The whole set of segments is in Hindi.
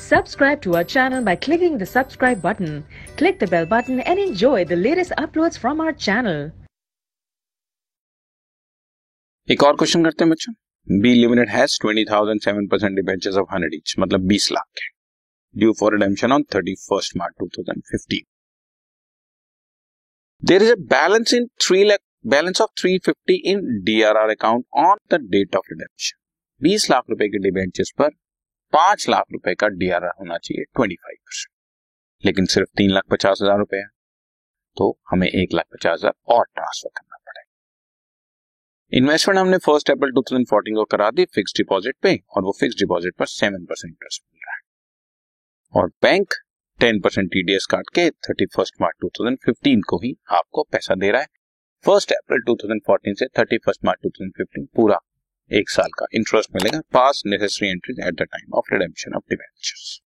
Subscribe to our channel by clicking the subscribe button. Click the bell button and enjoy the latest uploads from our channel. एक और क्वेश्चन करते हैं बच्चों। B limited has 20,000 7% debentures of 100 each, मतलब 20 लाख के, due for redemption on 31 March 2015. There is a balance in 3 lakh, balance of 350 in DRR account on the date of redemption. 20 lakh रुपए के डिबेंचर्स पर 5 लाख रुपए का डीआरआर होना चाहिए 25%, लेकिन सिर्फ 3,50,000 रुपए है, तो हमें 1,50,000 और ट्रांसफर करना पड़ेगा. इन्वेस्टमेंट हमने 1 अप्रैल 2014 को करा दी फिक्स डिपॉजिट पे, और वो फिक्स डिपॉजिट पर 7% इंटरेस्ट मिल रहा है, और बैंक 10% टीडीएस काट के 31 मार्च 2015 को ही आपको पैसा दे रहा है. 1 अप्रैल 2014 से 31 मार्च 2015 पूरा 1 साल का इंटरेस्ट मिलेगा. Pass necessary entries at the time of redemption of debentures.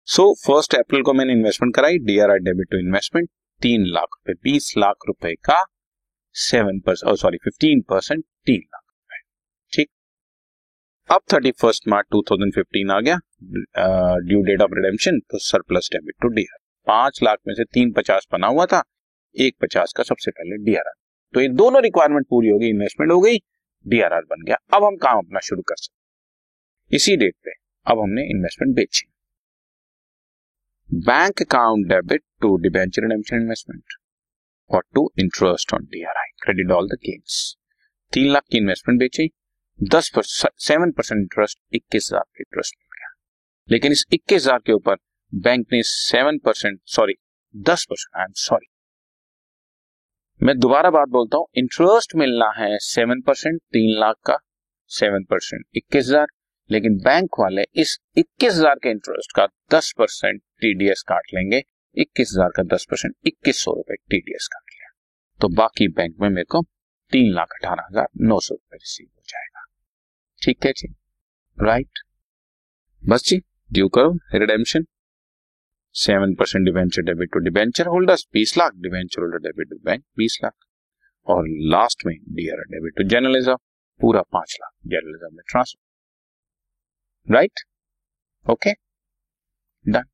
So 1 अप्रैल को मैंने इन्वेस्टमेंट कराई, DRR debit to investment 3 lakh रुपए, 20 लाख रुपए का 15% 3 लाख रुपए. ठीक. अब 31 मार्च 2015 आ गया, ड्यू डेट ऑफ रिडेम्पशन, तो surplus debit to DRR. 5 lakh में से 350 बना हुआ था, 150 का सबसे पहले डीआरआर. तो ये दोनों रिक्वायरमेंट पूरी हो गई, इन्वेस्टमेंट हो गई, डीआरआर बन गया. अब हम काम अपना शुरू कर सकते. इसी डेट पे अब हमने इन्वेस्टमेंट बेची. Bank account debit to debenture redemption investment और to interest on DRI, credit all the gains. 3 lakh की इन्वेस्टमेंट बेची, 7% इंटरेस्ट, 21,000 का इंटरेस्ट मिल गया. लेकिन इस 21,000 के ऊपर बैंक ने 10%, मैं दोबारा बात बोलता हूं, इंटरेस्ट मिलना है 7%, 3 लाख का 7%, 21,000, लेकिन बैंक वाले इस 21,000 के इंटरेस्ट का 10% टीडीएस काट लेंगे. 21,000 का 10%, 2,100 रुपए टीडीएस काट लिया, तो बाकी बैंक में मेरे को 3,18,900 रुपए रिसीव हो जाएगा. ठीक है जी, राइट. बस जी, ड्यू करो redemption. 7% debenture debit to debenture holders 20 lakh, debenture holder debit to bank 20 lakh, और लास्ट में डीआरआर डेबिट टू जर्नलिज्म पूरा 5 लाख जर्नलिज्म में ट्रांसफर. Right, okay, done.